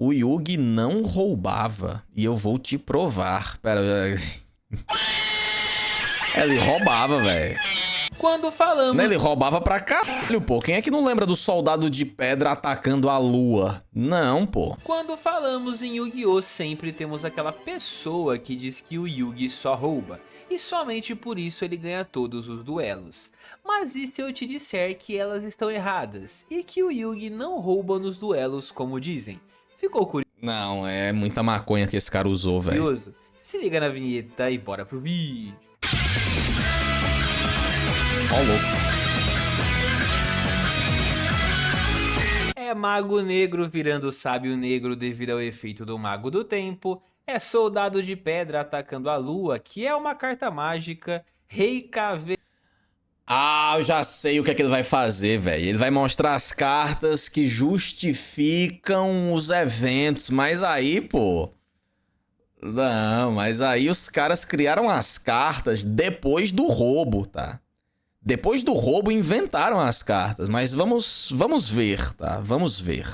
O Yugi não roubava. E eu vou te provar. Pera. Ele roubava, velho. Quando falamos... Ele roubava pra caralho, pô. Quem é que não lembra do soldado de pedra atacando a lua? Não, pô. Quando falamos em Yu-Gi-Oh! Sempre temos aquela pessoa que diz que o Yugi só rouba. E somente por isso ele ganha todos os duelos. Mas e se eu te disser que elas estão erradas? E que o Yugi não rouba nos duelos como dizem? Ficou Não, é muita maconha que esse cara usou, velho. curioso? Se liga na vinheta e bora pro vídeo. Ó, louco. É mago negro virando sábio negro devido ao efeito do mago do tempo. É soldado de pedra atacando a lua, que é uma carta mágica. Rei Caveira Ah, eu já sei o que é que ele vai fazer, velho. Ele vai mostrar as cartas que justificam os eventos. Mas aí, pô... Não, mas aí os caras criaram as cartas depois do roubo, tá? Depois do roubo inventaram as cartas, mas vamos ver, tá? Vamos ver.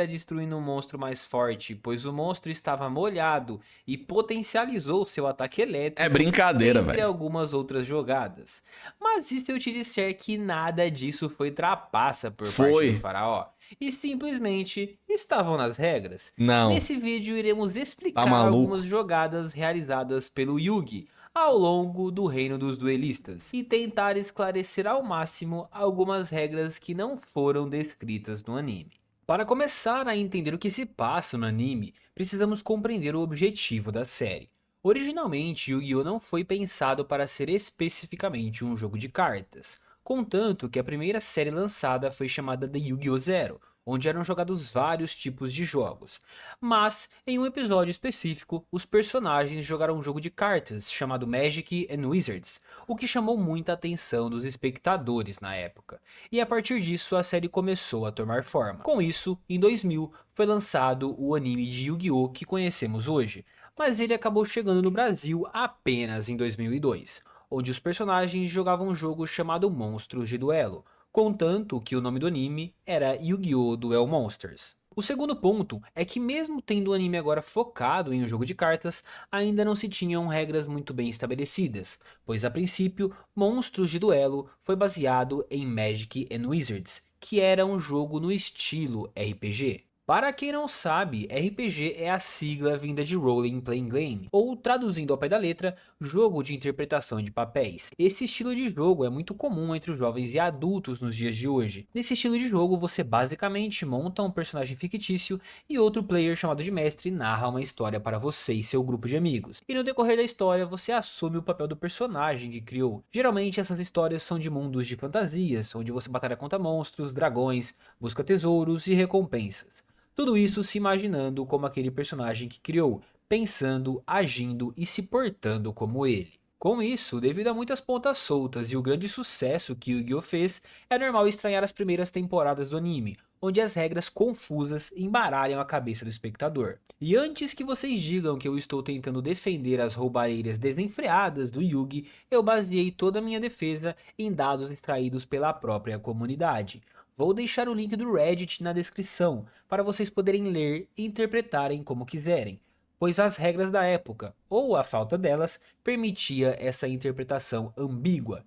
destruindo um monstro mais forte, pois o monstro estava molhado e potencializou seu ataque elétrico. É brincadeira, entre velho. algumas outras jogadas. Mas e se eu te disser que nada disso foi trapaça por parte do faraó? E simplesmente estavam nas regras? Não. Nesse vídeo iremos explicar maluco? algumas jogadas realizadas pelo Yugi ao longo do reino dos duelistas e tentar esclarecer ao máximo algumas regras que não foram descritas no anime. Para começar a entender o que se passa no anime, precisamos compreender o objetivo da série. Originalmente, Yu-Gi-Oh! Não foi pensado para ser especificamente um jogo de cartas, contanto que a primeira série lançada foi chamada de Yu-Gi-Oh! Zero, onde eram jogados vários tipos de jogos. Mas, em um episódio específico, os personagens jogaram um jogo de cartas chamado Magic and Wizards, o que chamou muita atenção dos espectadores na época. E a partir disso, a série começou a tomar forma. Com isso, em 2000, foi lançado o anime de Yu-Gi-Oh! Que conhecemos hoje, mas ele acabou chegando no Brasil apenas em 2002, onde os personagens jogavam um jogo chamado Monstros de Duelo, contanto que o nome do anime era Yu-Gi-Oh! Duel Monsters. O segundo ponto é que mesmo tendo o anime agora focado em um jogo de cartas, ainda não se tinham regras muito bem estabelecidas, pois a princípio, Monstros de Duelo foi baseado em Magic and Wizards, que era um jogo no estilo RPG. Para quem não sabe, RPG é a sigla vinda de Role Playing Game, ou traduzindo ao pé da letra, jogo de interpretação de papéis. Esse estilo de jogo é muito comum entre os jovens e adultos nos dias de hoje. Nesse estilo de jogo, você basicamente monta um personagem fictício e outro player chamado de mestre narra uma história para você e seu grupo de amigos. E no decorrer da história, você assume o papel do personagem que criou. Geralmente essas histórias são de mundos de fantasias, onde você batalha contra monstros, dragões, busca tesouros e recompensas. Tudo isso se imaginando como aquele personagem que criou, pensando, agindo e se portando como ele. Com isso, devido a muitas pontas soltas e o grande sucesso que Yu-Gi-Oh! Fez, é normal estranhar as primeiras temporadas do anime, onde as regras confusas embaralham a cabeça do espectador. E antes que vocês digam que eu estou tentando defender as roubalheiras desenfreadas do Yugi, eu baseei toda a minha defesa em dados extraídos pela própria comunidade. Vou deixar o link do Reddit na descrição, para vocês poderem ler e interpretarem como quiserem, pois as regras da época, ou a falta delas, permitia essa interpretação ambígua.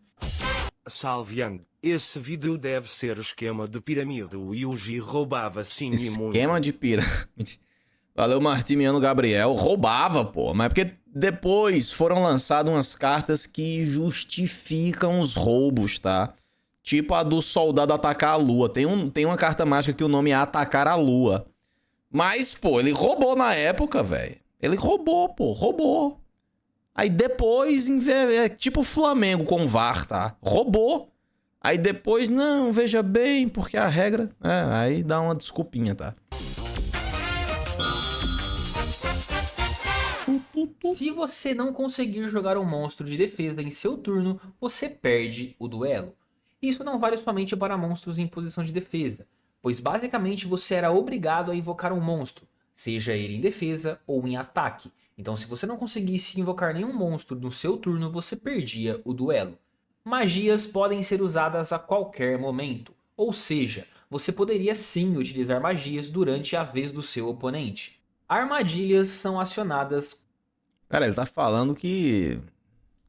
Salve Yang, esse vídeo deve ser esquema de pirâmide, o Yugi roubava sim e muito. Esquema de pirâmide. Valeu, Martimiano Gabriel. Roubava, pô. Mas porque depois foram lançadas umas cartas que justificam os roubos, tá? Tipo a do soldado atacar a lua. Tem uma carta mágica que o nome é Atacar a Lua. Mas, pô, ele roubou na época, velho. Ele roubou, pô. Roubou. Aí depois, é tipo o Flamengo com o VAR, tá? Roubou. Aí depois, não, veja bem, porque a regra... aí dá uma desculpinha, tá? Se você não conseguir jogar um monstro de defesa em seu turno, você perde o duelo. Isso não vale somente para monstros em posição de defesa, pois basicamente você era obrigado a invocar um monstro, seja ele em defesa ou em ataque. Então se você não conseguisse invocar nenhum monstro no seu turno, você perdia o duelo. Magias podem ser usadas a qualquer momento, ou seja, você poderia sim utilizar magias durante a vez do seu oponente. Armadilhas são acionadas Cara, ele tá falando que...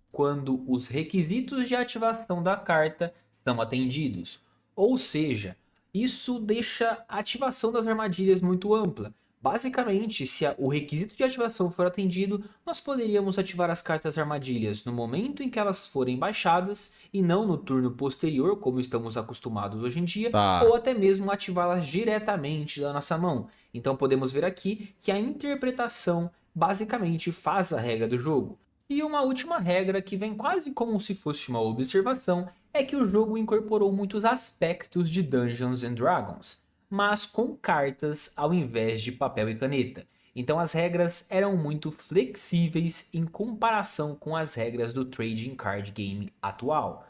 quando os requisitos de ativação da carta são atendidos. Ou seja, isso deixa a ativação das armadilhas muito ampla. Basicamente, se o requisito de ativação for atendido, nós poderíamos ativar as cartas armadilhas no momento em que elas forem baixadas e não no turno posterior, como estamos acostumados hoje em dia, Tá. ou até mesmo ativá-las diretamente da nossa mão. Então podemos ver aqui que a interpretação basicamente faz a regra do jogo. E uma última regra que vem quase como se fosse uma observação é que o jogo incorporou muitos aspectos de Dungeons and Dragons, mas com cartas ao invés de papel e caneta. Então as regras eram muito flexíveis em comparação com as regras do Trading Card Game atual.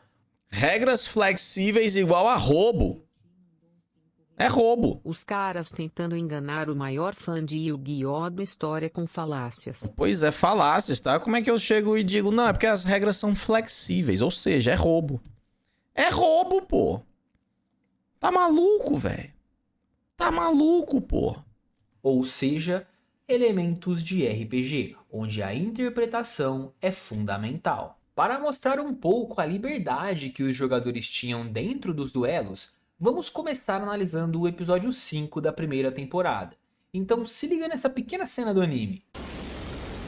Regras flexíveis igual a roubo. É roubo. Os caras tentando enganar o maior fã de Yu-Gi-Oh! Da história com falácias. Pois é, falácias, tá? Como é que eu chego e digo, não, é porque as regras são flexíveis, ou seja, é roubo. É roubo, pô. Tá maluco, velho. Tá maluco, pô. Ou seja, elementos de RPG, onde a interpretação é fundamental. Para mostrar um pouco a liberdade que os jogadores tinham dentro dos duelos, vamos começar analisando o episódio 5 da primeira temporada. Então se liga nessa pequena cena do anime.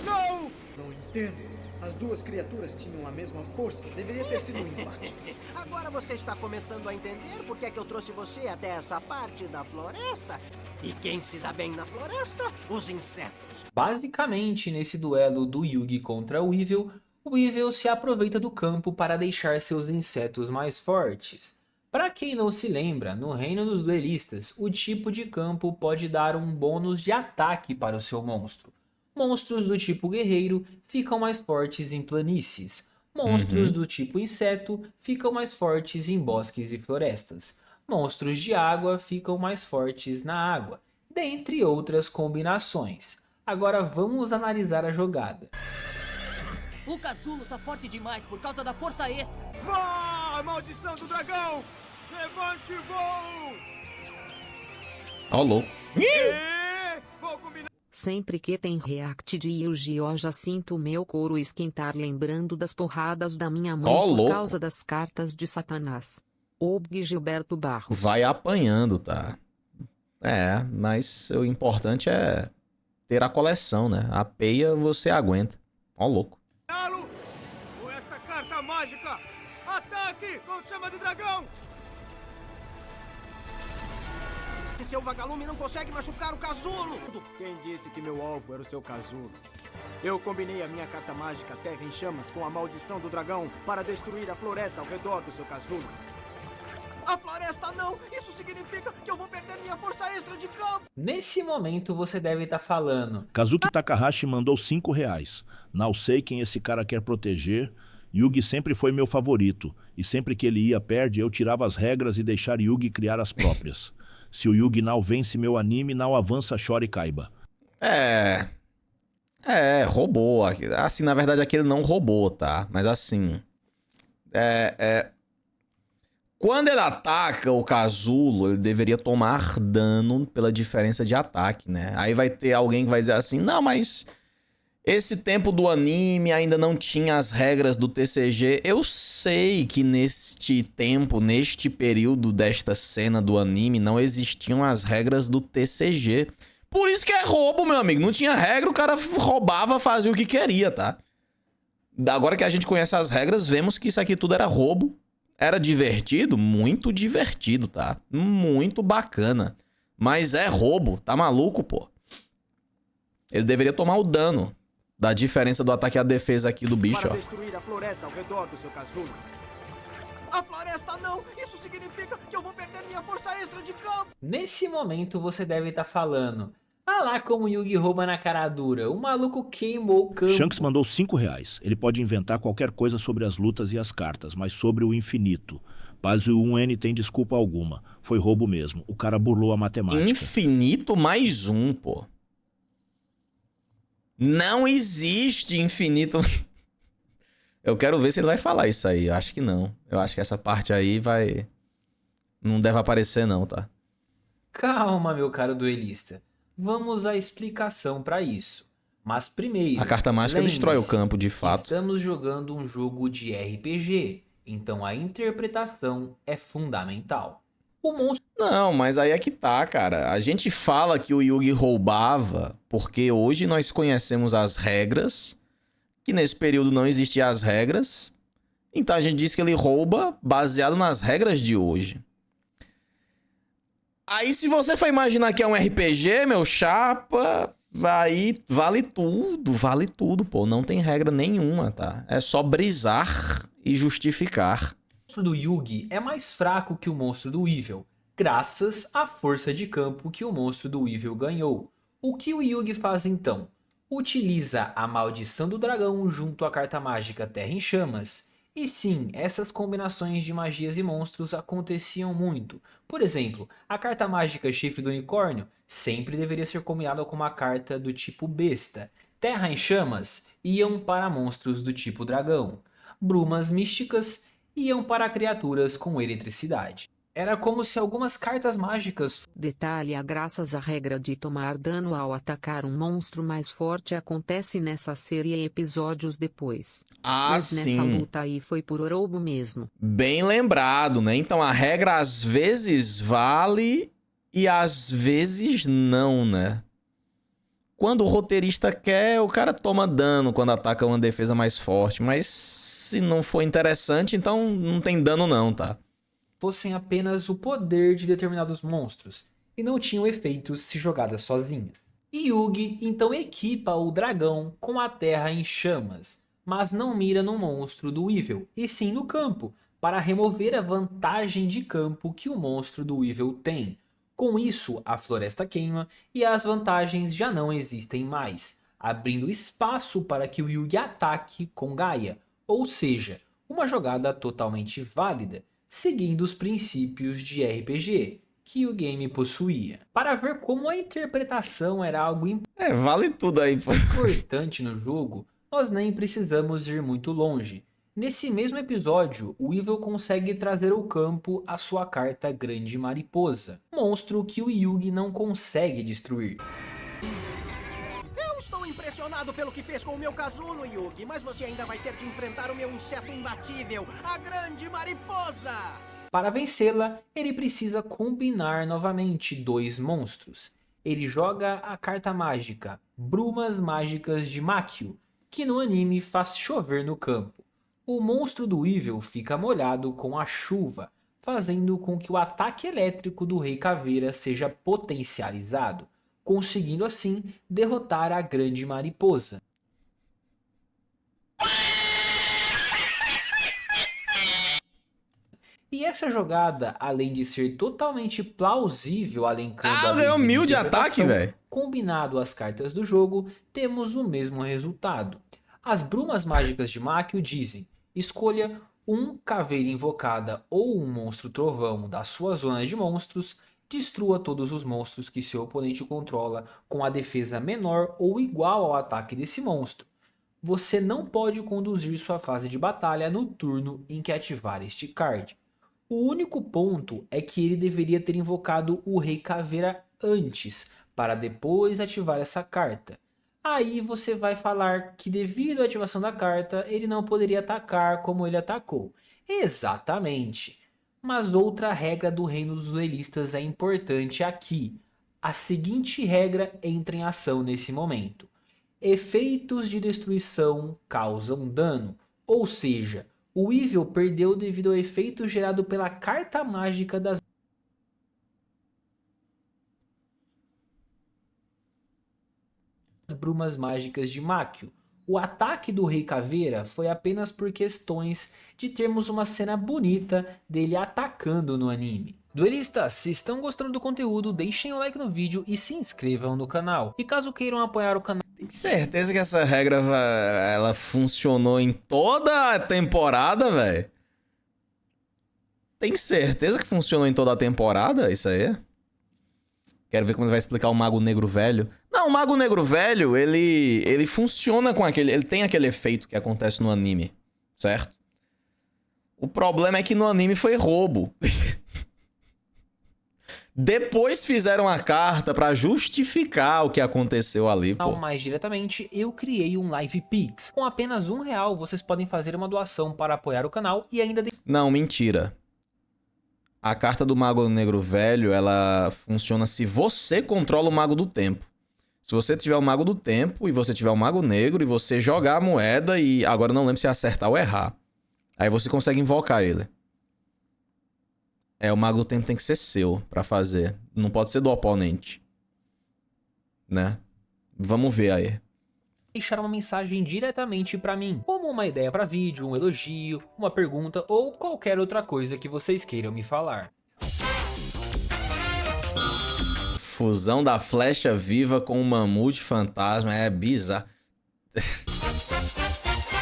Não! Não entendo. As duas criaturas tinham a mesma força. Deveria ter sido um empate. Agora você está começando a entender por que é que eu trouxe você até essa parte da floresta? E quem se dá bem na floresta? Os insetos. Basicamente, nesse duelo do Yugi contra o Weevil se aproveita do campo para deixar seus insetos mais fortes. Para quem não se lembra, no reino dos duelistas, o tipo de campo pode dar um bônus de ataque para o seu monstro. Monstros do tipo guerreiro ficam mais fortes em planícies. Monstros do tipo inseto ficam mais fortes em bosques e florestas. Monstros de água ficam mais fortes na água, dentre outras combinações. Agora vamos analisar a jogada. O casulo tá forte demais por causa da força extra. Vá, maldição do dragão! Levante voo! Ó, louco. Vou combinar. Sempre que tem react de Yu-Gi-Oh! Já sinto o meu couro esquentar lembrando das porradas da minha mãe Ó, por louco. causa das cartas de Satanás. Obg Gilberto Barros. Vai apanhando, tá? É, mas o importante é ter a coleção, né? A peia você aguenta. Ó, louco. Com esta carta mágica! Ataque com chama de dragão! Esse seu vagalume não consegue machucar o casulo. Quem disse que meu alvo era o seu casulo? Eu combinei a minha carta mágica Terra em Chamas com a maldição do dragão para destruir a floresta ao redor do seu casulo. A floresta não! Isso significa que eu vou perder minha força extra de campo! Nesse momento você deve estar falando: Kazuki Takahashi mandou R$5. Não sei quem esse cara quer proteger. Yugi sempre foi meu favorito. E sempre que ele ia perde, eu tirava as regras e deixar Yugi criar as próprias. Se o Yugi não vence meu anime, não avança, chora e caiba. Roubou. Assim, na verdade, aqui ele não roubou, tá? Mas assim... Quando ele ataca o casulo, ele deveria tomar dano pela diferença de ataque, né? Aí vai ter alguém que vai dizer assim, não, mas esse tempo do anime ainda não tinha as regras do TCG. Eu sei que neste tempo, neste período desta cena do anime, não existiam as regras do TCG. Por isso que é roubo, meu amigo. Não tinha regra, o cara roubava, fazia o que queria, tá? Agora que a gente conhece as regras, vemos que isso aqui tudo era roubo. Era divertido? Muito divertido, tá? Muito bacana. Mas é roubo, tá maluco, pô? Ele deveria tomar o dano da diferença do ataque e a defesa aqui do bicho, Para ó. destruir a floresta ao redor do seu casulo. A floresta não! Isso significa que eu vou perder minha força extra de campo! Nesse momento você deve estar falando: ah lá como o Yugi rouba na cara dura, o maluco queimou o campo. Shanks mandou R$5. Ele pode inventar qualquer coisa sobre as lutas e as cartas, mas sobre o infinito. Mas o 1N tem desculpa alguma. Foi roubo mesmo. O cara burlou a matemática. Infinito mais um, pô. Não existe infinito. Eu quero ver se ele vai falar isso aí. Eu acho que não. Eu acho que essa parte aí vai... Não deve aparecer não, tá? Calma, meu caro duelista. Vamos à explicação para isso. Mas primeiro, A carta mágica destrói o lembre-se campo, de que fato. estamos jogando um jogo de RPG, então a interpretação é fundamental. O monstro Não, mas aí é que tá, cara. A gente fala que o Yugi roubava porque hoje nós conhecemos as regras, que nesse período não existiam as regras. Então a gente diz que ele rouba baseado nas regras de hoje. Aí se você for imaginar que é um RPG, meu chapa, aí vale tudo, pô. Não tem regra nenhuma, tá? É só brisar e justificar. do Yugi é mais fraco que o monstro do Evil, graças à força de campo que o monstro do Evil ganhou. O que o Yugi faz então? Utiliza a maldição do dragão junto à carta mágica Terra em Chamas. E sim, essas combinações de magias e monstros aconteciam muito. Por exemplo, a carta mágica Chifre do Unicórnio sempre deveria ser combinada com uma carta do tipo besta. Terra em Chamas iam para monstros do tipo dragão. Brumas místicas iam para criaturas com eletricidade. Era como se algumas cartas mágicas... Detalhe: graças à regra de tomar dano ao atacar um monstro mais forte acontece nessa série episódios depois. Ah, Mas nessa sim. luta aí foi por roubo mesmo. Bem lembrado, né? Então a regra às vezes vale e às vezes não, né? Quando o roteirista quer, o cara toma dano quando ataca uma defesa mais forte. Mas se não for interessante, então não tem dano não, tá? fossem apenas o poder de determinados monstros, e não tinham efeitos se jogadas sozinhas. Yugi então equipa o dragão com a terra em chamas, mas não mira no monstro do Evil, e sim no campo, para remover a vantagem de campo que o monstro do Evil tem. Com isso, a floresta queima e as vantagens já não existem mais, abrindo espaço para que o Yugi ataque com Gaia, ou seja, uma jogada totalmente válida, seguindo os princípios de RPG que o game possuía. Para ver como a interpretação era algo vale tudo aí, pô. importante no jogo, nós nem precisamos ir muito longe. Nesse mesmo episódio, o Evil consegue trazer ao campo a sua carta Grande Mariposa, monstro que o Yugi não consegue destruir. Eu estou impressionado pelo que fez com o meu casulo, Yugi, mas você ainda vai ter de enfrentar o meu inseto imbatível, a Grande Mariposa! Para vencê-la, ele precisa combinar novamente dois monstros. Ele joga a carta mágica Brumas Mágicas de Makio, que no anime faz chover no campo. O monstro do Evil fica molhado com a chuva, fazendo com que o ataque elétrico do Rei Caveira seja potencializado, conseguindo assim derrotar a Grande Mariposa. E essa jogada, além de ser totalmente plausível, alencando a ganhou devida 1000 de ataque, interpretação, velho. combinado às cartas do jogo, temos o mesmo resultado. As Brumas Mágicas de Makio dizem: escolha um caveira invocada ou um monstro trovão da sua zona de monstros, destrua todos os monstros que seu oponente controla com a defesa menor ou igual ao ataque desse monstro. Você não pode conduzir sua fase de batalha no turno em que ativar este card. O único ponto é que ele deveria ter invocado o Rei Caveira antes, para depois ativar essa carta. Aí você vai falar que devido à ativação da carta, ele não poderia atacar como ele atacou. Exatamente. Mas outra regra do reino dos duelistas é importante aqui. A seguinte regra entra em ação nesse momento. Efeitos de destruição causam dano, ou seja, o Evil perdeu devido ao efeito gerado pela carta mágica das Brumas Mágicas de Makio. O ataque do Rei Caveira foi apenas por questões de termos uma cena bonita dele atacando no anime. Duelistas, se estão gostando do conteúdo, deixem o like no vídeo e se inscrevam no canal. E caso queiram apoiar o canal, Tem certeza que essa regra ela funcionou em toda a temporada, velho? Tem certeza que funcionou em toda a temporada isso aí? Quero ver como ele vai explicar o Mago Negro Velho. Não, o Mago Negro Velho, ele funciona com aquele... Ele tem aquele efeito que acontece no anime, certo? O problema é que no anime foi roubo. Depois fizeram a carta pra justificar o que aconteceu ali, pô. Mais diretamente, eu criei um Live Pix. Com apenas R$1, vocês podem fazer uma doação para apoiar o canal e ainda... Não, mentira. A carta do Mago Negro Velho, ela funciona se você controla o Mago do Tempo. Se você tiver o Mago do Tempo e você tiver o Mago Negro e você jogar a moeda e... Agora não lembro se é acertar ou errar. Aí você consegue invocar ele. O Mago do Tempo tem que ser seu pra fazer. Não pode ser do oponente. Né? Vamos ver aí. Deixar uma mensagem diretamente pra mim, como uma ideia pra vídeo, um elogio, uma pergunta ou qualquer outra coisa que vocês queiram me falar. Fusão da Flecha Viva com o Mamute Fantasma é bizarro.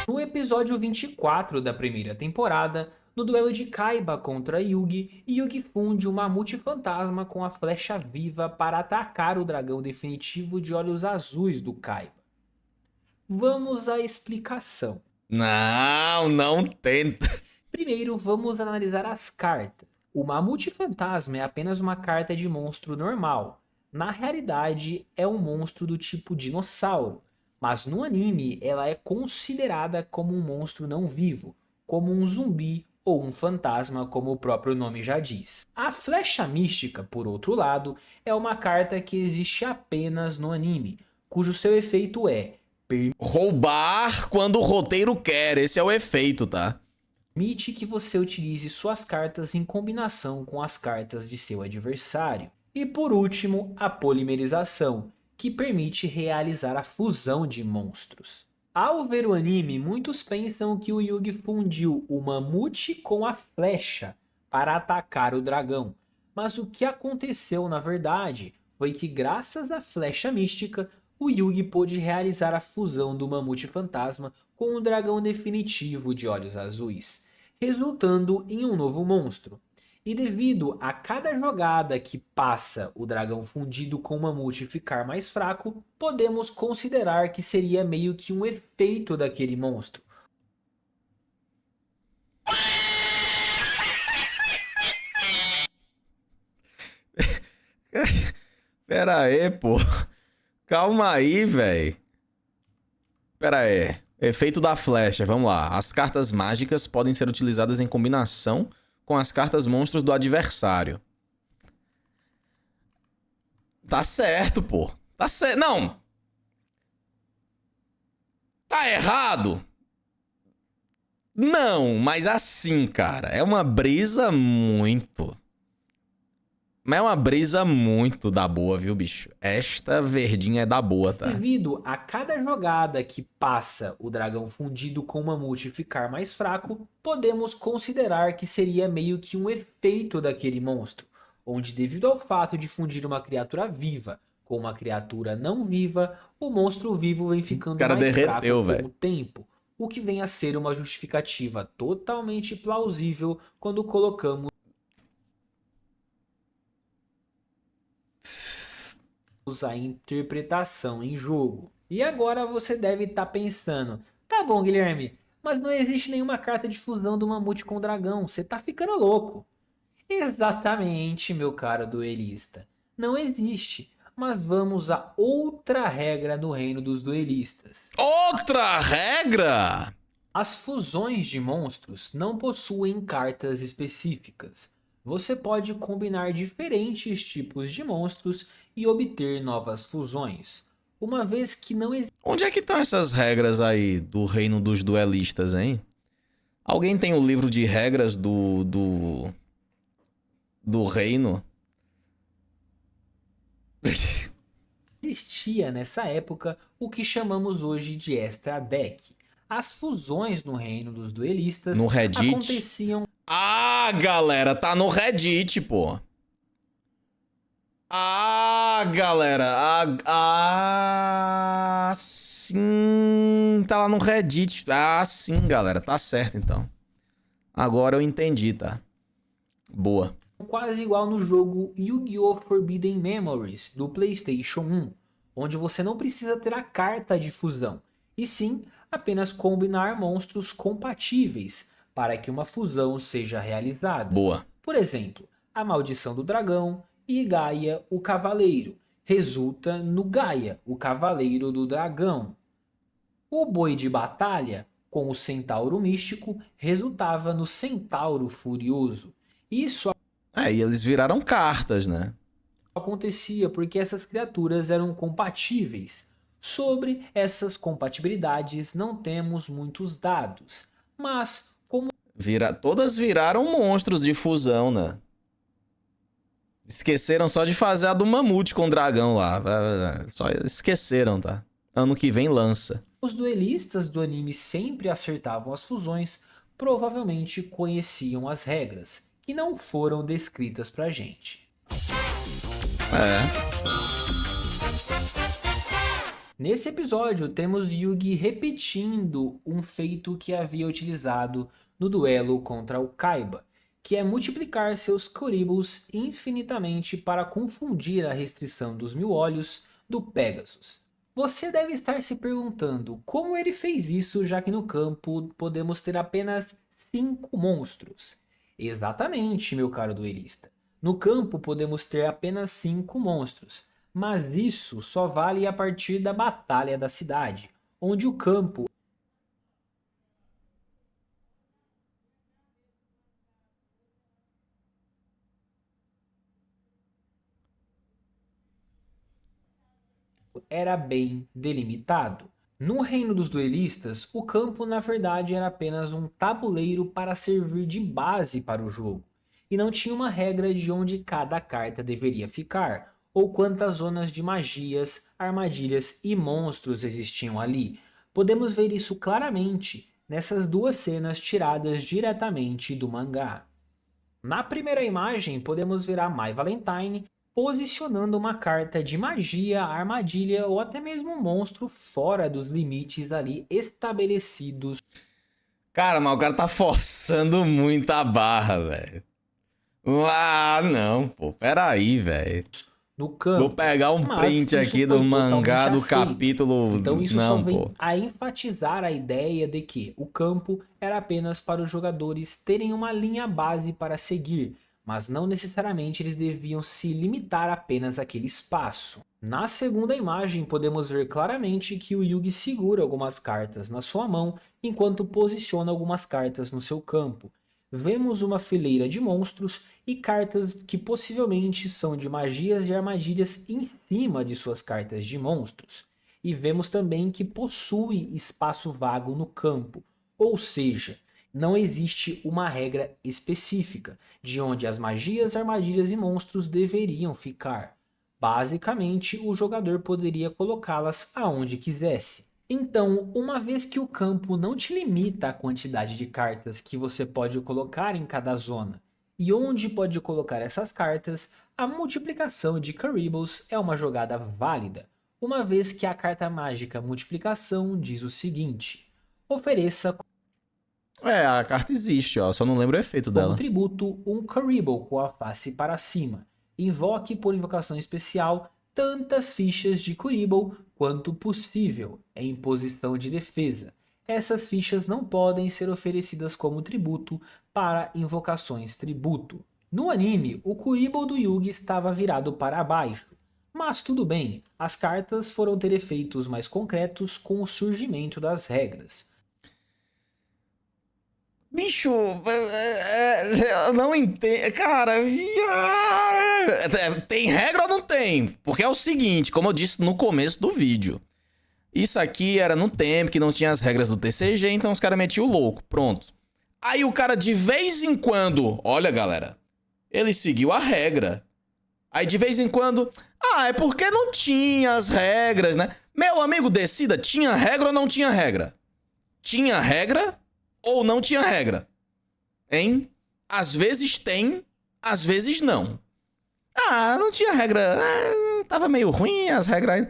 No episódio 24 da primeira temporada, no duelo de Kaiba contra Yugi, Yugi funde o Mamute Fantasma com a Flecha Viva para atacar o dragão definitivo de olhos azuis do Kaiba. Vamos à explicação. Não tenta. Primeiro, vamos analisar as cartas. O Mamute Fantasma é apenas uma carta de monstro normal. Na realidade, é um monstro do tipo dinossauro, mas no anime ela é considerada como um monstro não vivo, como um zumbi ou um fantasma, como o próprio nome já diz. A Flecha Mística, por outro lado, é uma carta que existe apenas no anime, cujo seu efeito é roubar quando o roteiro quer. Esse é o efeito, tá? Permite que você utilize suas cartas em combinação com as cartas de seu adversário. E por último, a polimerização, que permite realizar a fusão de monstros. Ao ver o anime, muitos pensam que o Yugi fundiu o Mamute com a flecha para atacar o dragão. Mas o que aconteceu na verdade foi que, graças à Flecha Mística, o Yugi pôde realizar a fusão do Mamute Fantasma com o dragão definitivo de olhos azuis, resultando em um novo monstro. E devido a cada jogada que passa o dragão fundido com o Mamute ficar mais fraco, podemos considerar que seria meio que um efeito daquele monstro. Pera aí, pô. Calma aí, velho. Pera aí. Efeito da flecha, vamos lá. As cartas mágicas podem ser utilizadas em combinação com as cartas monstros do adversário. Tá certo, pô. Tá certo. Não. Tá errado? Não, mas assim, cara, é uma brisa muito... Mas é uma brisa muito da boa, viu, bicho? Esta verdinha é da boa, tá? Devido a cada jogada que passa o dragão fundido com o Mamute ficar mais fraco, podemos considerar que seria meio que um efeito daquele monstro, onde devido ao fato de fundir uma criatura viva com uma criatura não viva, o monstro vivo vem ficando mais fraco com o tempo, o que vem a ser uma justificativa totalmente plausível quando colocamos a interpretação em jogo. E agora você deve estar pensando, tá bom, Guilherme, mas não existe nenhuma carta de fusão do Mamute com o dragão, você tá ficando louco. Exatamente, meu caro duelista, não existe, mas vamos a outra regra no reino dos duelistas. Outra regra? As fusões de monstros não possuem cartas específicas. Você pode combinar diferentes tipos de monstros e obter novas fusões, uma vez que não existe... Onde é que estão essas regras aí do reino dos duelistas, hein? Alguém tem o livro de regras do reino? Existia nessa época o que chamamos hoje de extra deck. As fusões no reino dos duelistas no Reddit aconteciam... Ah, galera, tá no Reddit, pô. Ah, galera. Sim. Tá lá no Reddit. Ah, sim, galera. Tá certo, então. Agora eu entendi, tá? Boa. Quase igual no jogo Yu-Gi-Oh! Forbidden Memories, do PlayStation 1, onde você não precisa ter a carta de fusão, e sim apenas combinar monstros compatíveis para que uma fusão seja realizada. Boa. Por exemplo, a Maldição do Dragão e Gaia, o Cavaleiro, resulta no Gaia, o Cavaleiro do Dragão. O Boi de Batalha, com o Centauro Místico, resultava no Centauro Furioso. Isso E eles viraram cartas, né? acontecia porque essas criaturas eram compatíveis. Sobre essas compatibilidades não temos muitos dados, mas como Todas viraram monstros de fusão, né? Esqueceram só de fazer a do mamute com o dragão lá. Só esqueceram, tá? Ano que vem lança. os duelistas do anime sempre acertavam as fusões, provavelmente conheciam as regras, que não foram descritas pra gente. Nesse episódio, temos Yugi repetindo um feito que havia utilizado no duelo contra o Kaiba, que é multiplicar seus Kuribos infinitamente para confundir a restrição dos 1000 olhos do Pegasus. Você deve estar se perguntando como ele fez isso, já que no campo podemos ter apenas 5 monstros. Exatamente, meu caro duelista. No campo podemos ter apenas 5 monstros, mas isso só vale a partir da Batalha da Cidade, onde o campo era bem delimitado. No reino dos duelistas, o campo na verdade era apenas um tabuleiro para servir de base para o jogo, e não tinha uma regra de onde cada carta deveria ficar, ou quantas zonas de magias, armadilhas e monstros existiam ali. Podemos ver isso claramente nessas duas cenas tiradas diretamente do mangá. Na primeira imagem, podemos ver a Mai Valentine posicionando uma carta de magia, armadilha ou até mesmo um monstro fora dos limites ali estabelecidos. Cara, mas o cara tá forçando muito a barra, velho. Não, pô, peraí, velho. No campo. Vou pegar um Mas print isso aqui foi do mangá do totalmente capítulo. Então isso Não, só vem pô. a enfatizar a ideia de que o campo era apenas para os jogadores terem uma linha base para seguir, mas não necessariamente eles deviam se limitar apenas àquele espaço. Na segunda imagem podemos ver claramente que o Yugi segura algumas cartas na sua mão enquanto posiciona algumas cartas no seu campo. Vemos uma fileira de monstros e cartas que possivelmente são de magias e armadilhas em cima de suas cartas de monstros. E vemos também que possui espaço vago no campo, ou seja, não existe uma regra específica de onde as magias, armadilhas e monstros deveriam ficar. Basicamente, o jogador poderia colocá-las aonde quisesse. Então, uma vez que o campo não te limita a quantidade de cartas que você pode colocar em cada zona, e onde pode colocar essas cartas, a multiplicação de Kuribos é uma jogada válida, uma vez que a carta mágica multiplicação diz o seguinte: ofereça A carta existe, ó. Só não lembro o efeito como dela. tributo um Kuribo com a face para cima. Invoque por invocação especial tantas fichas de Kuribo quanto possível, em posição de defesa. Essas fichas não podem ser oferecidas como tributo para invocações tributo. No anime, o Kuribo do Yugi estava virado para baixo, mas tudo bem, as cartas foram ter efeitos mais concretos com o surgimento das regras. Bicho, eu não entendo. Cara, tem regra ou não tem? Porque é o seguinte, como eu disse no começo do vídeo. Isso aqui era no tempo que não tinha as regras do TCG, então os caras metiam o louco. Pronto. Aí o cara de vez em quando... Olha, galera. Ele seguiu a regra. Aí de vez em quando... é porque não tinha as regras, né? Meu amigo, decida, tinha regra ou não tinha regra? Tinha regra... ou não tinha regra? Hein? Às vezes tem, às vezes não. Não tinha regra. Tava meio ruim as regras.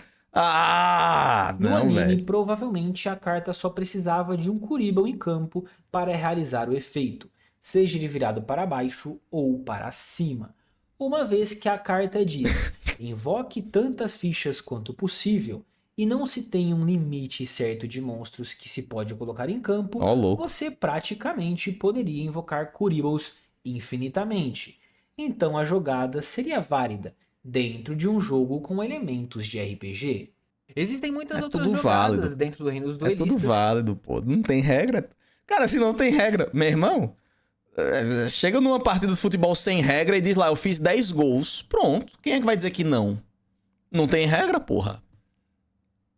No Não, anime, velho. provavelmente a carta só precisava de um Kuribo em campo para realizar o efeito, seja ele virado para baixo ou para cima. Uma vez que a carta diz, invoque tantas fichas quanto possível, e não se tem um limite certo de monstros que se pode colocar em campo, Ó, louco. você praticamente poderia invocar Kuribos infinitamente. então a jogada seria válida dentro de um jogo com elementos de RPG. Existem muitas outras tudo jogadas válido. dentro do Reino dos É Duelistas. tudo válido, pô. Não tem regra. Cara, se não tem regra, meu irmão, chega numa partida de futebol sem regra e diz lá, eu fiz 10 gols. Pronto. Quem é que vai dizer que não? Não tem regra, porra.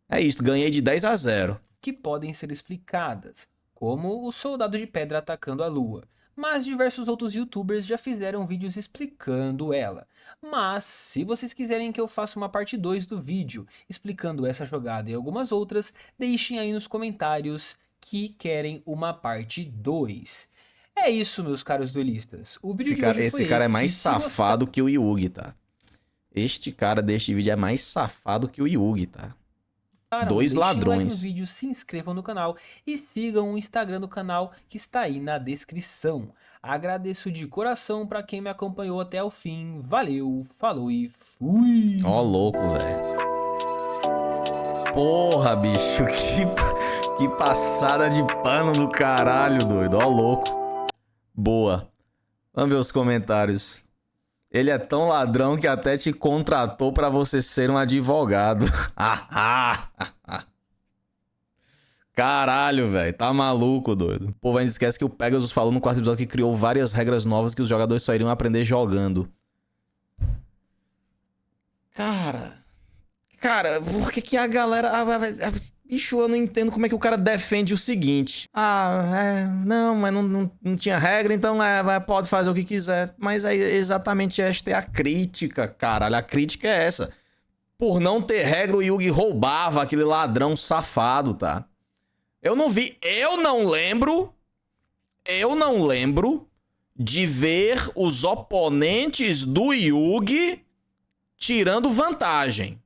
É isso, ganhei de 10-0. Que podem ser explicadas, como o Soldado de Pedra atacando a Lua, mas diversos outros youtubers já fizeram vídeos explicando ela. Mas, se vocês quiserem que eu faça uma parte 2 do vídeo, explicando essa jogada e algumas outras, deixem aí nos comentários que querem uma parte 2. É isso, meus caros duelistas. O vídeo de hoje foi Esse cara é mais Se safado que o Yugi, tá? Este cara deste vídeo é mais safado que o Yugi, tá? gostaram, Dois deixem like ladrões. no vídeo, se inscrevam no canal e sigam o Instagram do canal que está aí na descrição. Agradeço de coração para quem me acompanhou até o fim. Valeu, falou e fui! Ó, louco, velho. Porra, bicho, que passada de pano do caralho, doido. Ó, louco. Boa. Vamos ver os comentários. Ele é tão ladrão que até te contratou pra você ser um advogado. Caralho, velho. Tá maluco, doido. O povo ainda esquece que o Pegasus falou no quarto episódio que criou várias regras novas que os jogadores só iriam aprender jogando. Cara, por que a galera... Bicho, eu não entendo como é que o cara defende o seguinte. Não, mas não tinha regra, então pode fazer o que quiser. Mas é exatamente esta é a crítica, caralho. A crítica é essa. Por não ter regra, o Yugi roubava aquele ladrão safado, tá? Eu não lembro de ver os oponentes do Yugi tirando vantagem.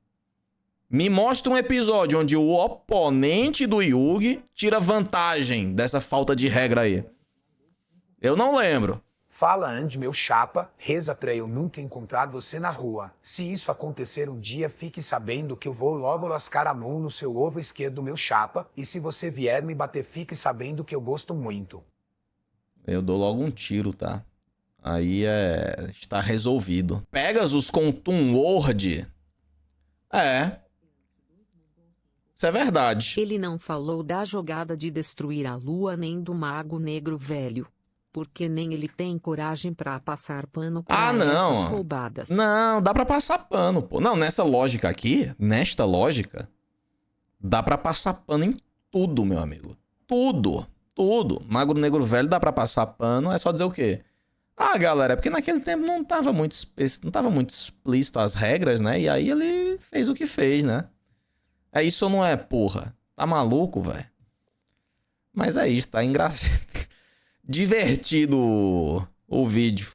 Me mostra um episódio onde o oponente do Yugi tira vantagem dessa falta de regra aí. Eu não lembro. Fala, Andy, meu chapa, reza pra eu nunca encontrar você na rua. Se isso acontecer um dia, fique sabendo que eu vou logo lascar a mão no seu ovo esquerdo, meu chapa. E se você vier me bater, fique sabendo que eu gosto muito. Eu dou logo um tiro, tá? Aí está resolvido. Pegasus com Toon World. Isso é verdade. Ele não falou da jogada de destruir a lua nem do Mago Negro Velho. Porque nem ele tem coragem pra passar pano pra essas roubadas. Não, dá pra passar pano, pô. Não, nesta lógica aqui, dá pra passar pano em tudo, meu amigo. Tudo. Mago Negro Velho dá pra passar pano, é só dizer o quê? Galera, é porque naquele tempo não tava muito explícito as regras, né? E aí ele fez o que fez, né? É isso ou não é, porra? Tá maluco, velho? Mas é isso, tá engraçado. Divertido o vídeo.